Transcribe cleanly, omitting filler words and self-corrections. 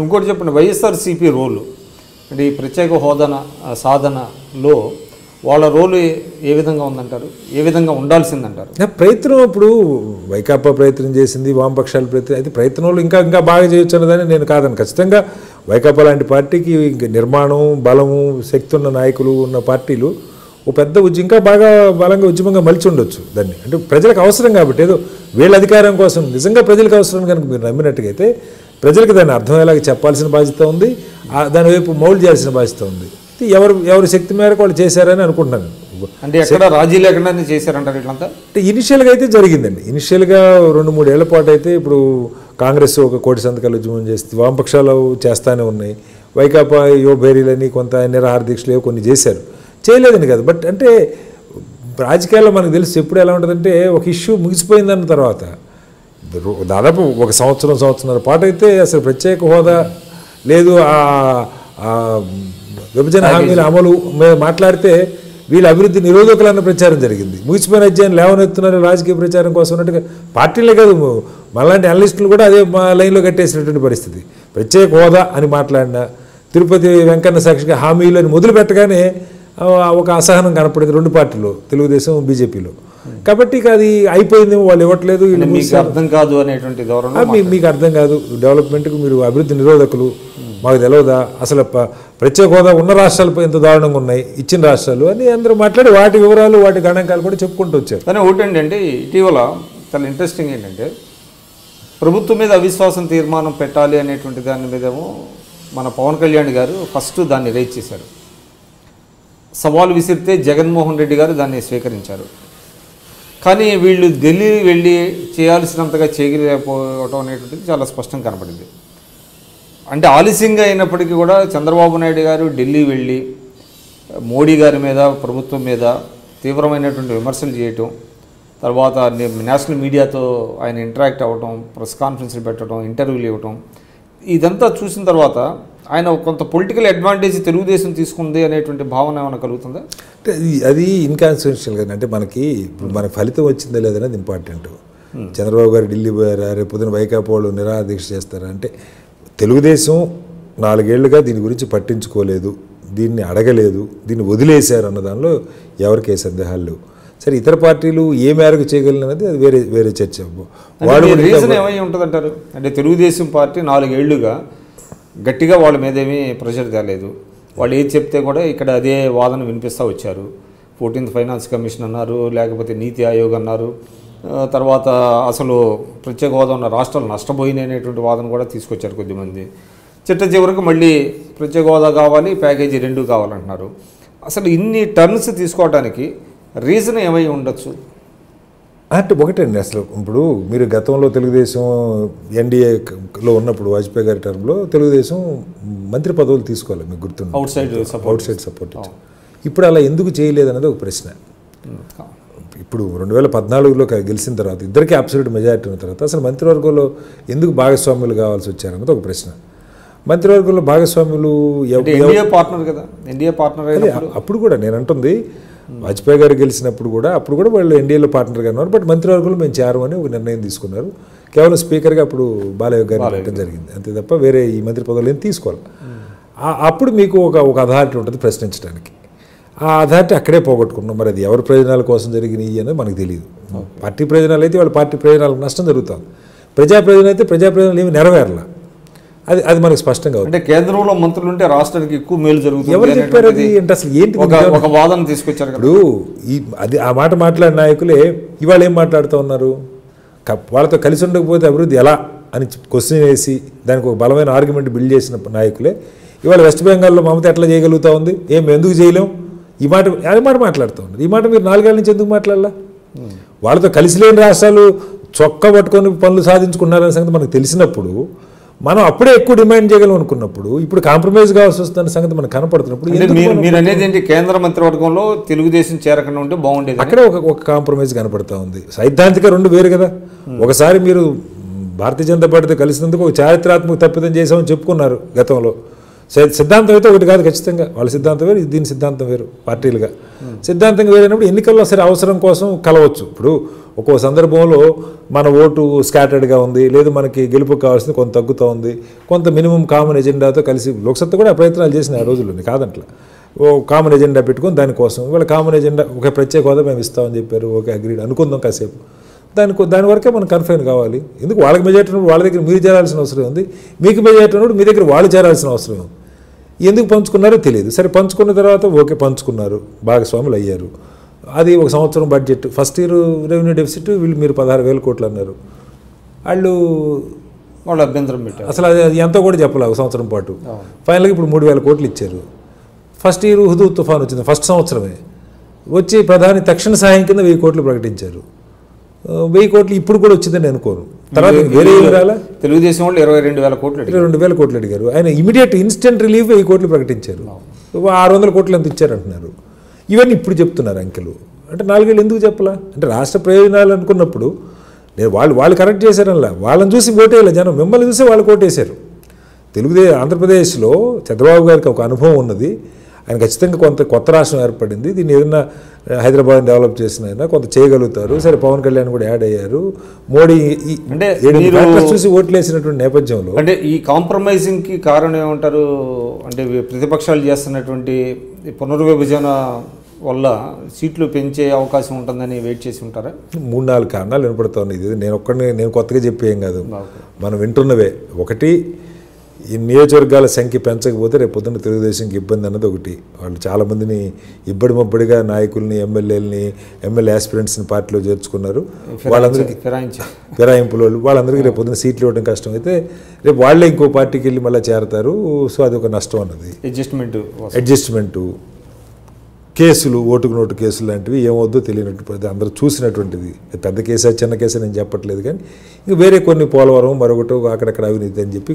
ఇంకోటి చెప్పండి, వైఎస్ఆర్సీపీ రోలు అంటే ఈ ప్రత్యేక హోదా సాధనలో వాళ్ళ రోలు ఏ విధంగా ఉందంటారు, ఏ విధంగా ఉండాల్సిందంటారు? ప్రయత్నం ఇప్పుడు వైకాపా ప్రయత్నం చేసింది, వామపక్షాల ప్రయత్నం అయితే ప్రయత్నంలో ఇంకా ఇంకా బాగా చేయొచ్చు అన్నదని నేను కాదని. ఖచ్చితంగా వైకాపా లాంటి పార్టీకి నిర్మాణం, బలము, శక్తి ఉన్న నాయకులు ఉన్న పార్టీలు ఓ పెద్ద ఇంకా బాగా బలంగా ఉద్యమంగా మలిచి ఉండొచ్చు దాన్ని. అంటే ప్రజలకు అవసరం కాబట్టి, ఏదో వీళ్ళ అధికారం కోసం నిజంగా ప్రజలకు అవసరం కనుక మీరు నమ్మినట్టుగా అయితే ప్రజలకు దాన్ని అర్థమయ్యేలాగా చెప్పాల్సిన బాధ్యత ఉంది, దాని వైపు మౌల్డ్ చేయాల్సిన బాధ్యత ఉంది. ఎవరి శక్తి మేరకు వాళ్ళు చేశారని అనుకుంటున్నాను. అంటే ఎక్కడ రాజీ లేకుండా చేశారంటారు ఇట్లంతా? అంటే ఇనిషియల్గా అయితే జరిగిందండి. ఇనిషియల్గా 2-3 ఏళ్ల పాటు అయితే ఇప్పుడు కాంగ్రెస్ ఒక కోటి సంతకాలు ఉద్యమం చేస్తే, వామపక్షాలు చేస్తూనే ఉన్నాయి, వైకాపా యువ భేరీలని కొంత నిరాహార దీక్షలు కొన్ని చేశారు, చేయలేదని కదా. బట్ అంటే రాజకీయాల్లో మనకు తెలిసి ఎప్పుడు ఎలా ఉంటుందంటే ఒక ఇష్యూ ముగిసిపోయిందన్న తర్వాత దాదాపు ఒక సంవత్సరంన్నర పాటు అయితే అసలు ప్రత్యేక హోదా లేదు, విభజన హామీల అమలు మాట్లాడితే వీళ్ళ అభివృద్ధి నిరోధకులన్న ప్రచారం జరిగింది. ముగిసిపోయిన అధ్యాయం లేవనెత్తున్నారు రాజకీయ ప్రచారం కోసం అన్నట్టుగా. పార్టీలే కాదు, మనలాంటి అనలిస్టులు కూడా అదే లైన్లో కట్టేసినటువంటి పరిస్థితి. ప్రత్యేక హోదా అని మాట్లాడినా, తిరుపతి వెంకన్న సాక్షిగా హామీలు అని మొదలు పెట్టగానే ఒక అసహనం కనపడింది రెండు పార్టీలు, తెలుగుదేశం బీజేపీలో. కాబట్టి అది అయిపోయింది, వాళ్ళు ఇవ్వట్లేదు, మీకు అర్థం కాదు అనేటువంటి మీకు అర్థం కాదు, డెవలప్మెంట్కు మీరు అభివృద్ధి నిరోధకులు, మాకు తెలియదా, అసలు ప్రత్యేక హోదా ఉన్న రాష్ట్రాలపై ఎంత దారుణంగా ఉన్నాయి ఇచ్చిన రాష్ట్రాలు అని అందరూ మాట్లాడి వాటి వివరాలు వాటి గణాంకాలు కూడా చెప్పుకుంటూ వచ్చారు. కానీ ఒకటండి, ఇటీవల చాలా ఇంట్రెస్టింగ్ ఏంటంటే ప్రభుత్వం మీద అవిశ్వాసం తీర్మానం పెట్టాలి అనేటువంటి దాని మీదేమో మన పవన్ కళ్యాణ్ గారు ఫస్ట్ దాన్ని రైజ్ చేశారు. సవాలు విసిరితే జగన్మోహన్ రెడ్డి గారు దాన్ని స్వీకరించారు. కానీ వీళ్ళు ఢిల్లీ వెళ్ళి చేయాల్సినంతగా చేయలేకపోవడం అనేటువంటిది చాలా స్పష్టంగా కనపడింది. అంటే ఆలస్యంగా అయినప్పటికీ కూడా చంద్రబాబు నాయుడు గారు ఢిల్లీ వెళ్ళి మోడీ గారి మీద, ప్రభుత్వం మీద తీవ్రమైనటువంటి విమర్శలు చేయటం, తర్వాత నేషనల్ మీడియాతో ఆయన ఇంటరాక్ట్ అవ్వటం, ప్రెస్ కాన్ఫరెన్స్లు పెట్టడం, ఇంటర్వ్యూలు ఇవ్వటం, ఇదంతా చూసిన తర్వాత ఆయన కొంత పొలిటికల్ అడ్వాంటేజ్ తెలుగుదేశం తీసుకుంది అనేటువంటి భావన ఏమైనా కలుగుతుందా? అంటే అది ఇన్కాన్సిక్వెన్షియల్ కదా. అంటే మనకి ఇప్పుడు మనకు ఫలితం వచ్చిందా లేదనేది ఇంపార్టెంట్. చంద్రబాబు గారు ఢిల్లీ పోయారా, రేపు పొద్దున వైకాపా వాళ్ళు నిరాహార దీక్ష చేస్తారా అంటే, తెలుగుదేశం 4 ఏళ్లుగా దీని గురించి పట్టించుకోలేదు, దీన్ని అడగలేదు, దీన్ని వదిలేశారు అన్న దానిలో ఎవరికి ఏ సందేహాలు లేవు. సరే ఇతర పార్టీలు ఏ మేరకు చేయగలిగినది అది వేరే చర్చ. రీజన్ ఏమై ఉంటుందంటారు? అంటే తెలుగుదేశం పార్టీ 4 ఏళ్లుగా గట్టిగా వాళ్ళ మీద ఏమీ ప్రెషర్ తేలేదు, వాళ్ళు ఏది చెప్తే కూడా ఇక్కడ అదే వాదన వినిపిస్తూ వచ్చారు. 14th ఫైనాన్స్ కమిషన్ అన్నారు, లేకపోతే నీతి ఆయోగ్ అన్నారు, తర్వాత అసలు ప్రత్యేక హోదా ఉన్న రాష్ట్రాలు నష్టపోయినాయి అనేటువంటి వాదన కూడా తీసుకొచ్చారు కొద్దిమంది. చివరికి మళ్ళీ ప్రత్యేక హోదా కావాలి, ప్యాకేజీ 2 కావాలంటున్నారు. అసలు ఇన్ని టర్న్స్ తీసుకోవడానికి రీజన్ ఏమై ఉండొచ్చు అంటే ఒకటండి, అసలు ఇప్పుడు మీరు గతంలో తెలుగుదేశం ఎన్డీఏలో ఉన్నప్పుడు వాజ్పేయి గారి టర్మ్లో తెలుగుదేశం మంత్రి పదవులు తీసుకోవాలి, మీకు గుర్తుంది, అవుట్ సైడ్ సపోర్ట్ ఇచ్చారు. ఇప్పుడు అలా ఎందుకు చేయలేదన్నది ఒక ప్రశ్న. ఇప్పుడు 2014లో గెలిచిన తర్వాత ఇద్దరికీ అబ్సల్యూట్ మెజారిటీ ఉన్న తర్వాత అసలు మంత్రివర్గంలో ఎందుకు భాగస్వాములు కావాల్సి వచ్చారన్నది ఒక ప్రశ్న. మంత్రివర్గంలో భాగస్వాములు పార్ట్నర్ కదా, ఎన్డీఏ పార్ట్నర్. అప్పుడు కూడా నేను అంటుంది, వాజ్పేయి గారు గెలిచినప్పుడు కూడా అప్పుడు కూడా వాళ్ళు ఎన్డీఏలో పార్ట్నర్గా ఉన్నారు, బట్ మంత్రివర్గంలో మేము చేరమని ఒక నిర్ణయం తీసుకున్నారు. కేవలం స్పీకర్గా అప్పుడు బాలయ్య గారిని పెట్టడం జరిగింది, అంతే తప్ప వేరే ఈ మంత్రి పదవులు ఏం తీసుకోవాలి. అప్పుడు మీకు ఒక అథారిటీ ఉంటుంది ప్రశ్నించడానికి. ఆ అథారిటీ అక్కడే పోగొట్టుకున్నాం. మరి అది ఎవరి ప్రయోజనాల కోసం జరిగినాయి అనేది మనకు తెలియదు. పార్టీ ప్రయోజనాలు అయితే వాళ్ళ పార్టీ ప్రయోజనాలకు నష్టం జరుగుతుంది, ప్రజా ప్రయోజనం అయితే ప్రజా ప్రయోజనాలు ఏమి నెరవేరలా, అది మనకు స్పష్టంగా ఉంది. అంటే కేంద్రంలో మంత్రులు ఉంటే రాష్ట్రానికి ఎక్కువ మేలు జరుగుతుంది. ఎవరు చెప్పారు అది? అంటే అసలు ఏంటి ఒక వాదన తీసుకొచ్చారు. ఇప్పుడు ఆ మాట మాట్లాడిన నాయకులే ఇవాళ ఏం మాట్లాడుతూ ఉన్నారు, వాళ్ళతో కలిసి ఉండకపోతే అభివృద్ధి ఎలా అని క్వశ్చన్ వేసి దానికి ఒక బలమైన ఆర్గ్యుమెంట్ బిల్డ్ చేసిన నాయకులే ఇవాళ వెస్ట్ బెంగాల్లో మమత ఎట్లా చేయగలుగుతూ ఉంది, ఎందుకు చేయలేం, ఈ మాట మాట్లాడుతూ ఉన్నారు. ఈ మాట మీరు 4 ఏళ్ల నుంచి ఎందుకు మాట్లాడాలా? వాళ్ళతో కలిసి లేని రాష్ట్రాలు చొక్కా పట్టుకొని పనులు సాధించుకున్నారనే సంగతి మనకు తెలిసినప్పుడు, మనం అప్పుడే ఎక్కువ డిమాండ్ చేయగలం అనుకున్నప్పుడు, ఇప్పుడు కాంప్రమైజ్ కావాల్సి వస్తున్న సంగతి మనకు కనపడుతున్నప్పుడు మీరు అనేది ఏంటి, కేంద్ర మంత్రివర్గంలో తెలుగుదేశం చేరకుండా ఉంటే బాగుండేది. అక్కడే ఒక కాంప్రమైజ్ కనపడుతూ ఉంది. సైద్ధాంతిక 2 వేరు కదా. ఒకసారి మీరు భారతీయ జనతా పార్టీతో కలిసినందుకు ఒక చారిత్రాత్మక తప్పిదం చేసామని చెప్పుకున్నారు గతంలో, సిద్ధాంతం అయితే ఒకటి కాదు ఖచ్చితంగా, వాళ్ళ సిద్ధాంతం వేరు, దీని సిద్ధాంతం వేరు, పార్టీలుగా సిద్ధాంతంగా వేరైనప్పుడు ఎన్నికల్లో సరే అవసరం కోసం కలవచ్చు. ఇప్పుడు ఒక్కో సందర్భంలో మన ఓటు స్కాటర్డ్గా ఉంది, లేదు మనకి గెలుపు కావాల్సింది కొంత తగ్గుతూ ఉంది, కొంత మినిమం కామన్ ఎజెండాతో కలిసి లోక్సత్తా కూడా ప్రయత్నాలు చేసిన ఆ రోజుల్లోని కాదంట్లా. ఓ కామన్ ఎజెండా పెట్టుకొని దానికోసం ఇవాళ కామన్ ఎజెండా ఒక ప్రత్యేక హోదా మేము ఇస్తామని చెప్పారు, ఓకే అగ్రీడ్ అనుకుందాం కాసేపు, దాని వరకే మనం కన్ఫైన్ కావాలి. ఎందుకు వాళ్ళకి మెజారిటీ ఉన్నప్పుడు వాళ్ళ దగ్గర మీరు చేరాల్సిన అవసరం ఉంది, మీకు మెజారిటీ ఉన్నప్పుడు మీ దగ్గర వాళ్ళు చేరాల్సిన అవసరం ఉంది. ఎందుకు పంచుకున్నారో తెలియదు. సరే పంచుకున్న తర్వాత ఓకే పంచుకున్నారు, భాగస్వాములు అయ్యారు. అది ఒక సంవత్సరం budget, first year revenue deficit వీళ్ళు మీరు 16,000 కోట్లు అన్నారు, వాళ్ళు అభ్యంతరం పెట్టారు. అసలు అది ఎంతో కూడా చెప్పలే ఒక సంవత్సరం పాటు. ఫైనల్గా ఇప్పుడు 3,000 కోట్లు ఇచ్చారు. ఫస్ట్ ఇయర్ హుదూద్ తుఫాన్ వచ్చింది, ఫస్ట్ సంవత్సరమే వచ్చి ప్రధాని తక్షణ సహాయం కింద 1000 కోట్లు ప్రకటించారు. 1000 కోట్లు ఇప్పుడు కూడా వచ్చిందని అనుకోను. తర్వాత వేరే రాలా, తెలుగుదేశం వాళ్ళు 22,000 కోట్లు 22,000 కోట్లు అడిగారు. ఆయన ఇమీడియట్ ఇన్స్టెంట్ రిలీఫ్ 1000 కోట్లు ప్రకటించారు. 600 కోట్లు ఎంత ఇచ్చారంటున్నారు. ఇవన్నీ ఇప్పుడు చెప్తున్నారు అంకెలు. అంటే 4 ఏళ్ళు ఎందుకు చెప్పలా? అంటే రాష్ట్ర ప్రయోజనాలు అనుకున్నప్పుడు నేను వాళ్ళు కరెక్ట్ చేశారనలా, వాళ్ళని చూసి ఓటేయాలి జనం, మిమ్మల్ని చూసి వాళ్ళు ఓటేశారు. ఆంధ్రప్రదేశ్లో చంద్రబాబు గారికి ఒక అనుభవం ఉన్నది, ఆయన ఖచ్చితంగా కొత్త రాష్ట్రం ఏర్పడింది, దీన్ని ఏదైనా హైదరాబాద్ని డెవలప్ చేసిన అయినా కొంత చేయగలుగుతారు. సరే పవన్ కళ్యాణ్ కూడా యాడ్ అయ్యారు, మోడీ అంటే చూసి ఓట్లు వేసినటువంటి నేపథ్యంలో అంటే ఈ కాంప్రమైజింగ్కి కారణం ఏమంటారు? అంటే ప్రతిపక్షాలు చేస్తున్నటువంటి పునర్విభజన వల్ల సీట్లు పెంచే అవకాశం ఉంటుందని వెయిట్ చేసి ఉంటారా? 3-4 కారణాలు వినపడుతుంది. ఇది నేను కొత్తగా చెప్పేం కాదు, మనం వింటున్నవే. ఒకటి, ఈ నియోజకవర్గాల సంఖ్య పెంచకపోతే రేపు పొద్దున్న తెలుగుదేశంకి ఇబ్బంది అన్నది ఒకటి. వాళ్ళు చాలామందిని ఇబ్బడిమబ్బడిగా నాయకుల్ని, ఎమ్మెల్యే ఆస్పిరెంట్స్ని పార్టీలో చేర్చుకున్నారు. వాళ్ళందరికీ ఫిరాయింపులు వాళ్ళందరికీ రేపు పొద్దున్న సీట్లు ఇవ్వడం కష్టం అయితే రేపు వాళ్ళే ఇంకో పార్టీకి వెళ్ళి మళ్ళీ చేరతారు. సో అది ఒక నష్టం అన్నది. అడ్జస్ట్మెంటు కేసులు, ఓటుకు నోటు కేసులు లాంటివి ఏమవుద్దో తెలియనట్టు అందరూ చూసినటువంటిది. పెద్ద కేసా చిన్న కేసా నేను చెప్పట్లేదు, కానీ ఇంక వేరే కొన్ని పోలవరం మరొకటి అక్కడక్కడ అవినీతి అని చెప్పి